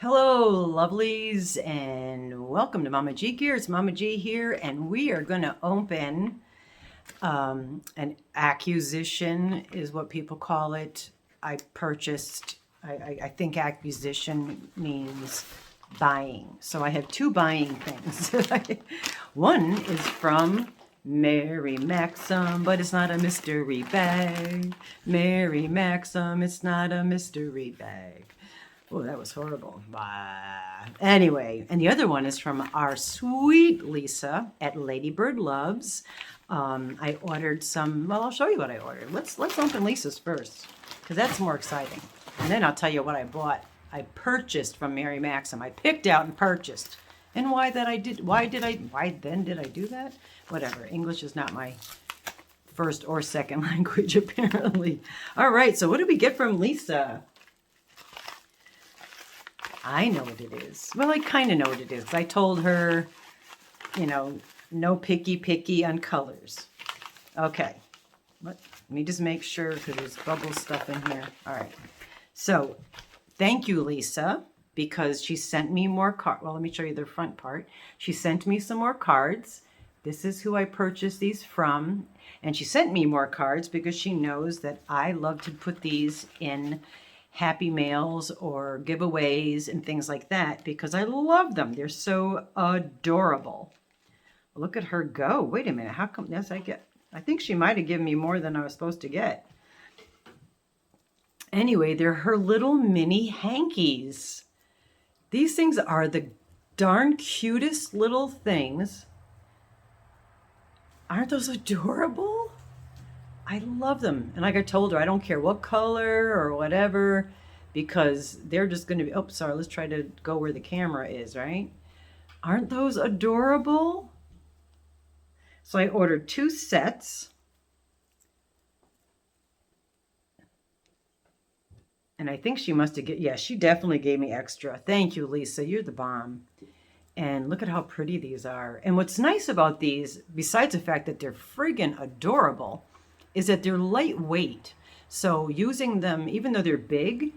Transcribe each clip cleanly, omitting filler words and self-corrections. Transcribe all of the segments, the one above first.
Hello, lovelies, and welcome to Mama G Gear. It's Mama G here, and we are going to open an acquisition, is what people call it. I purchased, I think acquisition means buying. So I have two buying things. One is from Mary Maxim, but it's not a mystery bag. Mary Maxim, it's not a mystery bag. Oh, that was horrible. Bah. Anyway, and the other one is from our sweet Lisa at LadybirD Loves. I ordered some, well, I'll show you what I ordered. Let's open Lisa's first, because that's more exciting. And then I'll tell you what I bought. I purchased from Mary Maxim. I picked out and purchased. And why then did I do that? Whatever. English is not my first or second language, apparently. All right, so what did we get from Lisa? I know what it is. Well, I kind of know what it is. I told her, you know, no picky on colors. Okay. Let me just make sure, because there's bubble stuff in here. All right. So, thank you, Lisa, because she sent me more cards. Well, let me show you the front part. She sent me some more cards. This is who I purchased these from. And she sent me more cards because she knows that I love to put these in happy mails or giveaways and things like that because I love them. They're so adorable. Look at her go. Wait a minute. How come this I think she might have given me more than I was supposed to get. Anyway, they're her little mini hankies. These things are the darn cutest little things. Aren't those adorable? I love them. And like I told her, I don't care what color or whatever, because they're just going to be, oh, sorry, let's try to go where the camera is, right? Aren't those adorable? So I ordered 2 sets. And I think she must have, yeah, she definitely gave me extra. Thank you, Lisa. You're the bomb. And look at how pretty these are. And what's nice about these, besides the fact that they're friggin' adorable, is that they're lightweight. So using them, even though they're big,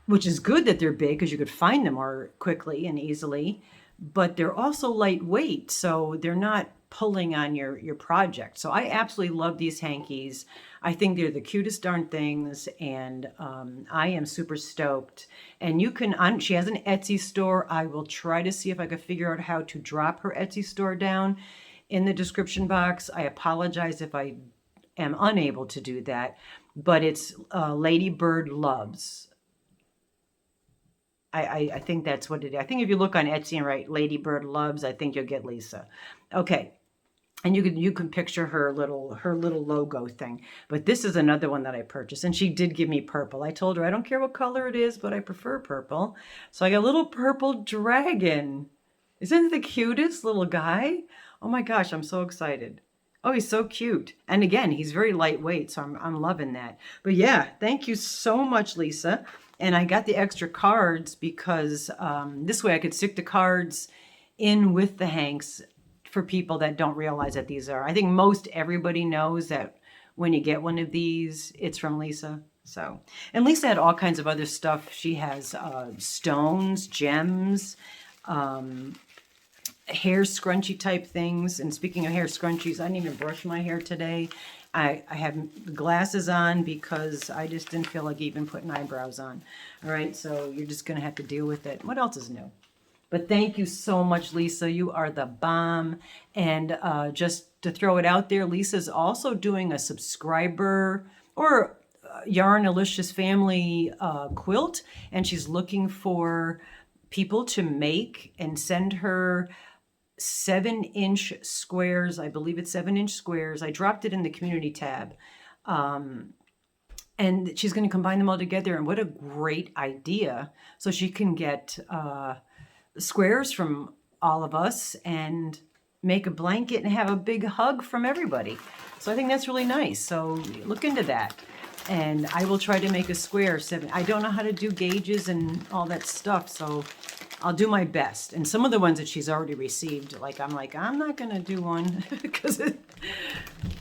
which is good that they're big because you could find them more quickly and easily, but they're also lightweight, so they're not pulling on your project. So I absolutely love these hankies. I think they're the cutest darn things, and I am super stoked. And you can, she has an Etsy store. I will try to see if I could figure out how to drop her Etsy store down in the description box. I apologize if I am unable to do that, but it's LadybirD Loves. I think that's what it is. I think if you look on Etsy and write LadybirD Loves, I think you'll get Lisa. Okay, and you can picture her little logo thing. But this is another one that I purchased, and she did give me purple. I told her I don't care what color it is, but I prefer purple. So I got a little purple dragon. Isn't it the cutest little guy? Oh my gosh, I'm so excited. Oh, he's so cute. And again, he's very lightweight, so I'm loving that. But yeah, thank you so much, Lisa. And I got the extra cards because this way I could stick the cards in with the hanks for people that don't realize that these are. I think most everybody knows that when you get one of these, it's from Lisa. So, and Lisa had all kinds of other stuff. She has stones, gems, hair scrunchie type things. And speaking of hair scrunchies, I didn't even brush my hair today. I have glasses on because I just didn't feel like even putting eyebrows on. All right, so you're just going to have to deal with it. What else is new? But thank you so much, Lisa. You are the bomb. And just to throw it out there, Lisa's also doing a subscriber or Yarnalicious family quilt, and she's looking for people to make and send her 7-inch squares. I believe it's 7-inch squares. I dropped it in the community tab. And she's going to combine them all together. And what a great idea. So she can get squares from all of us and make a blanket and have a big hug from everybody. So I think that's really nice. So look into that. And I will try to make a square 7. I don't know how to do gauges and all that stuff, so I'll do my best. And some of the ones that she's already received, I'm not going to do one because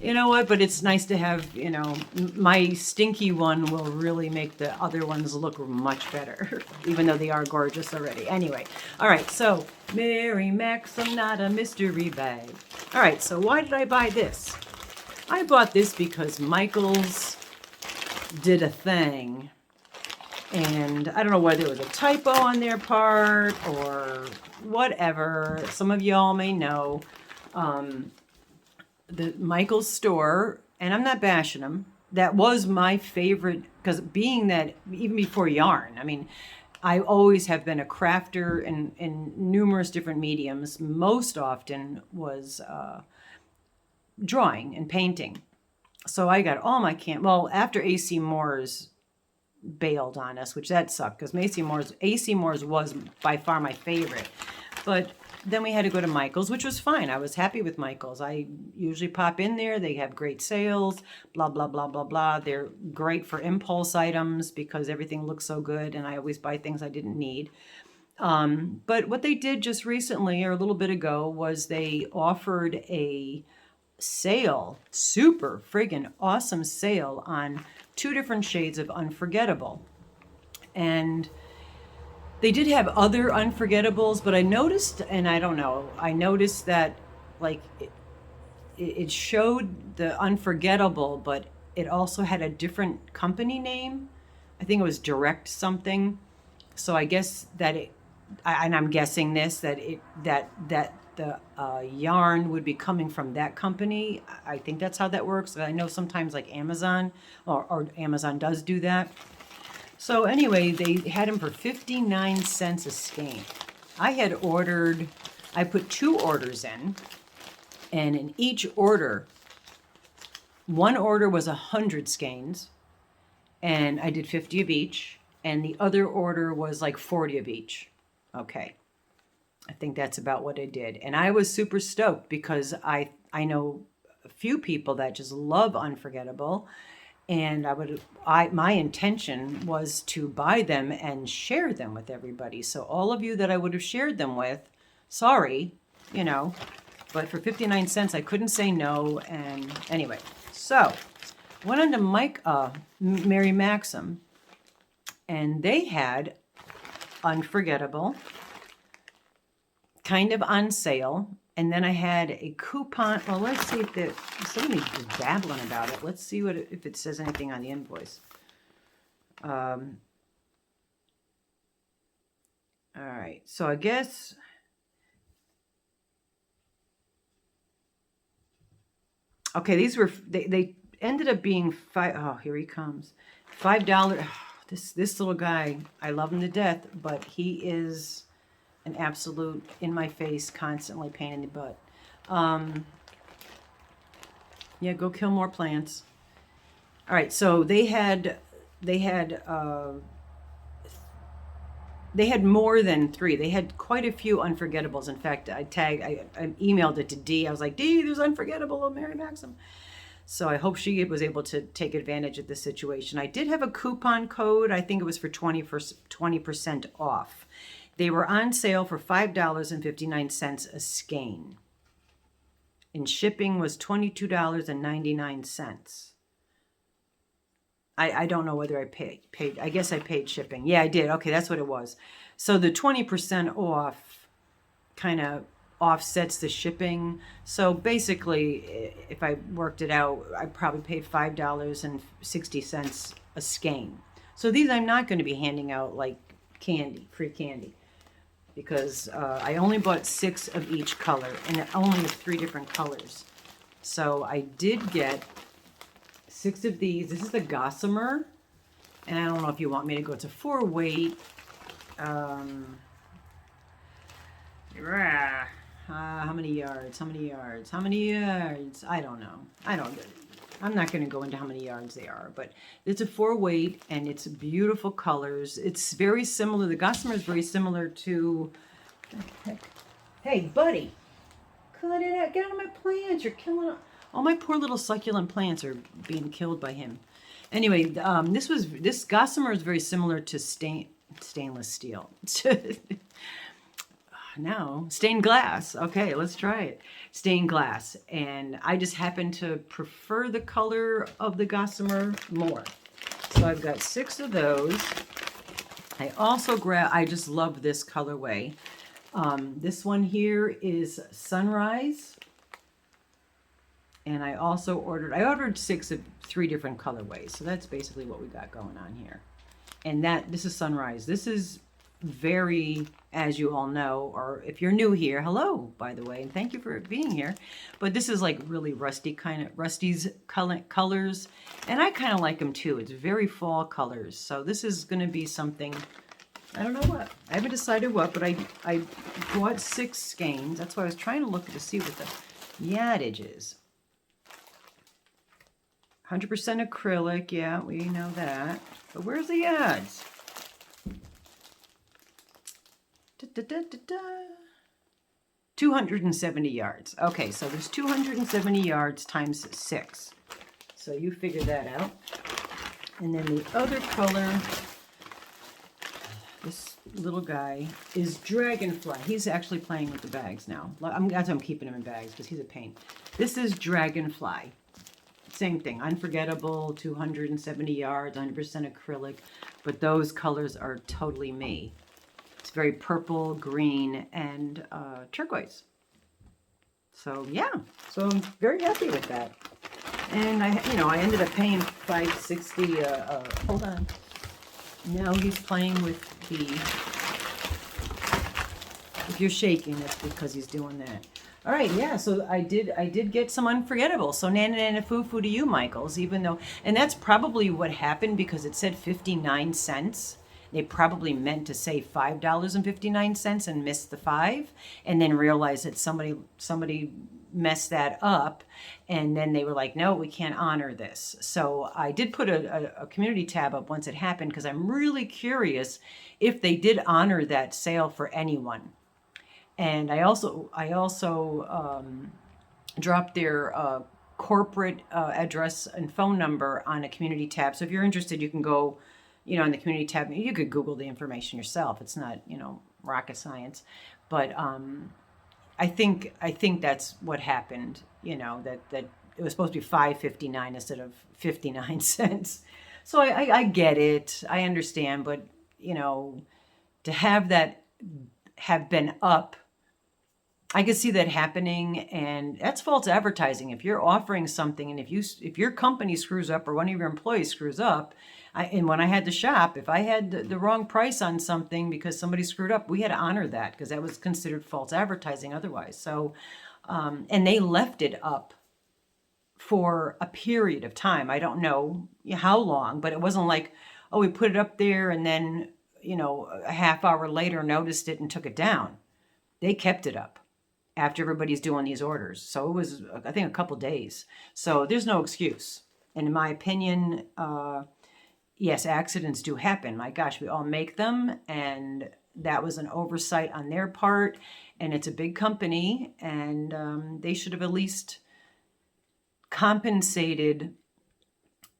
You know what? But it's nice to have, you know, my stinky one will really make the other ones look much better, even though they are gorgeous already. Anyway, all right, so Mary Maxim, not a mystery bag. All right, so why did I buy this? I bought this because Michaels did a thing, and I don't know whether it was a typo on their part or whatever. Some of y'all may know. The Michaels store, and I'm not bashing them, that was my favorite, because being that even before yarn, I mean, I always have been a crafter in numerous different mediums. Most often was drawing and painting. So I got all my well, after AC Moore's bailed on us, which that sucked, because AC Moore's was by far my favorite. But then we had to go to Michael's, which was fine. I was happy with Michael's. I usually pop in there. They have great sales, blah, blah, blah, blah, blah. They're great for impulse items because everything looks so good, and I always buy things I didn't need. But what they did just recently, or a little bit ago, was they offered a sale, super friggin' awesome sale on 2 different shades of Unforgettable. And they did have other Unforgettables, but I noticed, and I don't know, I noticed that like it showed the Unforgettable, but it also had a different company name. I think it was Direct something. So I guess that and I'm guessing this, that the yarn would be coming from that company. I think that's how that works. I know sometimes like Amazon, or Amazon does do that. So anyway, they had them for 59 cents a skein. I put 2 orders in, and in each order, one order was 100 skeins, and I did 50 of each, and the other order was like 40 of each. Okay. I think that's about what I did. And I was super stoked because I know a few people that just love Unforgettable. And my intention was to buy them and share them with everybody. So all of you that I would have shared them with, sorry, you know, but for 59 cents, I couldn't say no. And anyway, so went on to Mary Maxim, and they had Unforgettable kind of on sale. And then I had a coupon. Well, let's see if somebody's babbling about it. Let's see if it says anything on the invoice. All right. So I guess okay. These were they ended up being Oh, here he comes. $5. This little guy. I love him to death, but he is an absolute in my face, constantly pain in the butt. Yeah, go kill more plants. All right, so they had more than 3. They had quite a few Unforgettables. In fact, I emailed it to Dee. I was like, Dee, there's Unforgettable of Mary Maxim. So I hope she was able to take advantage of the situation. I did have a coupon code. I think it was for 20% off. They were on sale for $5.59 a skein. And shipping was $22.99. I don't know whether I paid. I guess I paid shipping. Yeah, I did. Okay, that's what it was. So the 20% off kind of offsets the shipping. So basically, if I worked it out, I probably paid $5.60 a skein. So these I'm not going to be handing out like candy, free candy, because I only bought 6 of each color, and it only has 3 different colors. So I did get 6 of these. This is the Gossamer, and I don't know if you want me to go. It's a 4-weight. How many yards? How many yards? How many yards? I don't know. I'm not going to go into how many yards they are, but it's a 4-weight, and it's beautiful colors. It's very similar. The Gossamer is very similar to. Hey, buddy, cut it out. Get out of my plants. You're killing them. All my poor little succulent plants are being killed by him. Anyway, this Gossamer is very similar to stainless steel. Now, stained glass. Okay, let's try it. Stained glass. And I just happen to prefer the color of the gossamer more. So I've got 6 of those. I also I just love this colorway. This one here is Sunrise. And I also ordered 6 of 3 different colorways. So that's basically what we got going on here. And this is Sunrise. This is very, as you all know, or if you're new here, hello, by the way, and thank you for being here. But this is like really Rusty's colors, and I kind of like them too. It's very fall colors, so this is going to be something. I don't know what. I haven't decided what, but I bought 6 skeins. That's why I was trying to look to see what the yardage is. 100% acrylic, yeah, we know that. But where's the yards? 270 yards. Okay, so there's 270 yards times 6. So you figure that out. And then the other color, this little guy, is Dragonfly. He's actually playing with the bags now. That's why I'm keeping him in bags, because he's a pain. This is Dragonfly. Same thing, unforgettable, 270 yards, 100% acrylic, but those colors are totally me. It's very purple, green, and turquoise. So yeah, so I'm very happy with that. And I ended up paying $5.60. Hold on. Now he's playing with the. If you're shaking, that's because he's doing that. All right, yeah. So I did get some unforgettable. So nana nana foo foo to you, Michaels. Even though, and that's probably what happened because it said 59 cents. They probably meant to say $5.59 and missed the 5, and then realized that somebody messed that up, and then they were like, no, we can't honor this. So I did put a community tab up once it happened because I'm really curious if they did honor that sale for anyone. And I also dropped their corporate address and phone number on a community tab. So if you're interested, you can go, on the community tab. You could Google the information yourself. It's not, rocket science. But I think that's what happened. That it was supposed to be $5.59 instead of 59 cents. So I get it. I understand. But to have that have been up, I could see that happening, and that's false advertising. If you're offering something, and if your company screws up or one of your employees screws up, and when I had to shop, if I had the wrong price on something because somebody screwed up, we had to honor that because that was considered false advertising otherwise. So, and they left it up for a period of time. I don't know how long, but it wasn't like, oh, we put it up there and then, a half hour later noticed it and took it down. They kept it up after everybody's doing these orders. So it was, I think, a couple days. So there's no excuse. And in my opinion, yes, accidents do happen. My gosh, we all make them. And that was an oversight on their part. And it's a big company. And they should have at least compensated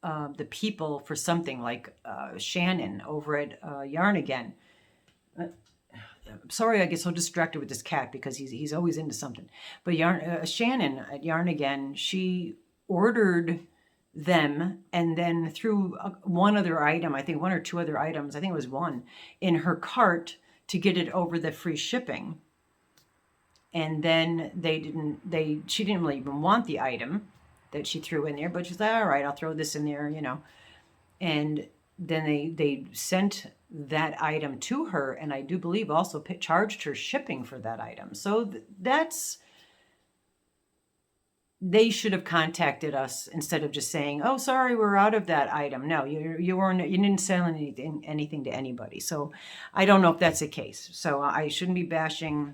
the people for something, like Shannon over at Yarn Again. Sorry, I get so distracted with this cat because he's always into something. But Shannon at Yarn Again, she ordered them, and then threw one other item, I think 1 or 2 other items, I think it was 1, in her cart to get it over the free shipping. And then she didn't really even want the item that she threw in there, but she's like, all right, I'll throw this in there, And then they sent that item to her, and I do believe also charged her shipping for that item. So they should have contacted us instead of just saying, oh, sorry, we're out of that item. No, you didn't sell anything to anybody. So I don't know if that's the case. So I shouldn't be bashing,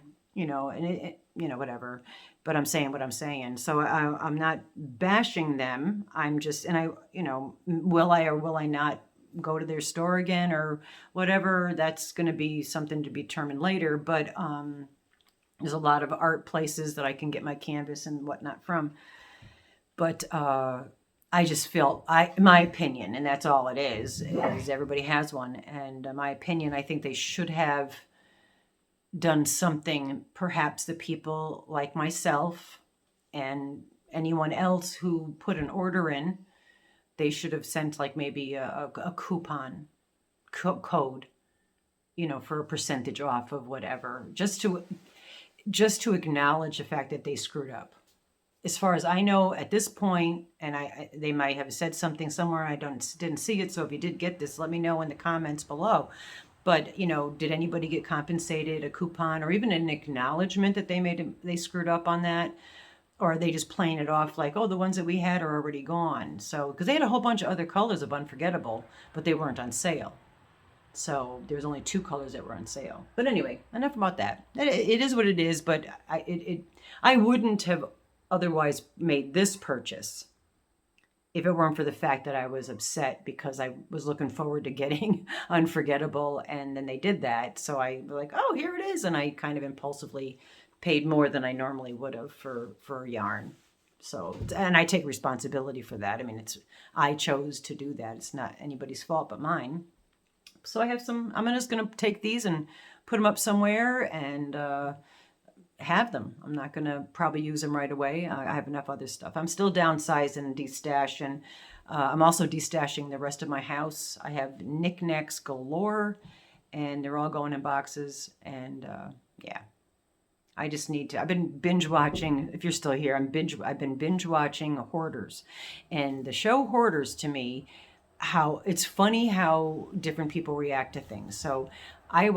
whatever, but I'm saying what I'm saying. So I'm not bashing them. I'm just, will I or will I not go to their store again or whatever? That's going to be something to be determined later. But there's a lot of art places that I can get my canvas and whatnot from. But I just felt, my opinion, and that's all it is everybody has one. And my opinion, I think they should have done something perhaps the people like myself and anyone else who put an order in, they should have sent like maybe a coupon code, you know, for a percentage off of whatever, just to acknowledge the fact that they screwed up. As far as I know at this point, and they might have said something somewhere, I didn't see it, so if you did get this, let me know in the comments below. But, you know, did anybody get compensated, a coupon, or even an acknowledgement that they screwed up on that? Or are they just playing it off like, oh, the ones that we had are already gone? So, because they had a whole bunch of other colors of Unforgettable, but they weren't on sale. So there's only 2 colors that were on sale. But anyway, enough about that. It is what it is, but I wouldn't have otherwise made this purchase if it weren't for the fact that I was upset because I was looking forward to getting Unforgettable, and then they did that. So I was like, oh, here it is. And I kind of impulsively paid more than I normally would have for yarn. So, and I take responsibility for that. I mean, I chose to do that. It's not anybody's fault but mine. So I have I'm just going to take these and put them up somewhere and have them. I'm not going to probably use them right away. I have enough other stuff. I'm still downsizing and destashing. I'm also destashing the rest of my house. I have knickknacks galore, and they're all going in boxes. And yeah, I just need to. I've been binge watching. If you're still here, I've been binge watching Hoarders, and the show Hoarders to me. How it's funny how different people react to things. So I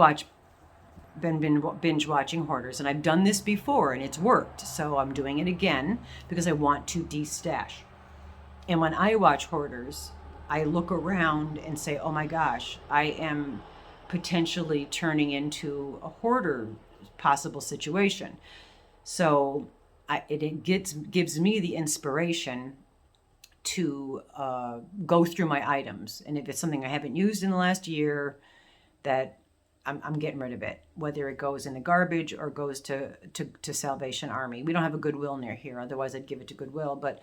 been binge watching Hoarders, and I've done this before and it's worked. So I'm doing it again because I want to destash. And when I watch Hoarders, I look around and say, oh my gosh, I am potentially turning into a hoarder possible situation. So it gives me the inspiration to go through my items. And if it's something I haven't used in the last year, that I'm getting rid of it, whether it goes in the garbage or goes to Salvation Army. We don't have a Goodwill near here. Otherwise, I'd give it to Goodwill. But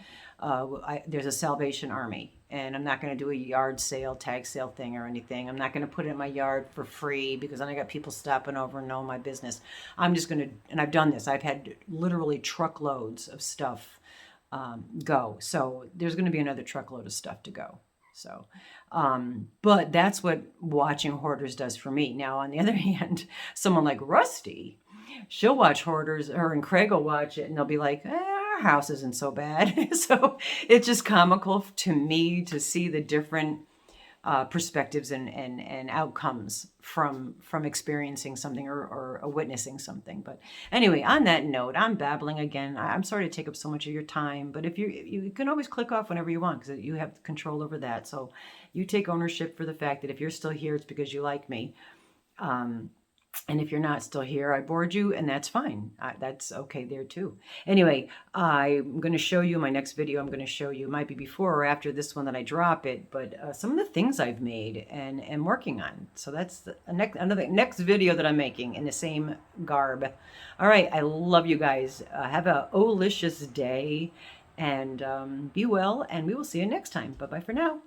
there's a Salvation Army. And I'm not going to do a yard sale, tag sale thing or anything. I'm not going to put it in my yard for free because then I got people stopping over and know my business. I'm just going to, and I've done this. I've had literally truckloads of stuff go. So there's going to be another truckload of stuff to go. So, but that's what watching Hoarders does for me. Now, on the other hand, someone like Rusty, she'll watch Hoarders, her and Craig will watch it and they'll be like, our house isn't so bad. So it's just comical to me to see the different perspectives and outcomes from experiencing something or witnessing something. But anyway, on that note, I'm babbling again. I'm sorry to take up so much of your time, but if you can always click off whenever you want because you have control over that. So you take ownership for the fact that if you're still here, it's because you like me. And if you're not still here, I bored you, and that's fine. That's okay there too. Anyway, I'm going to show you my next video. I'm going to show you, it might be before or after this one that I drop it, but some of the things I've made and am working on. So that's another next video that I'm making in the same garb. All right, I love you guys. Have a olicious day, and be well, and we will see you next time. Bye-bye for now.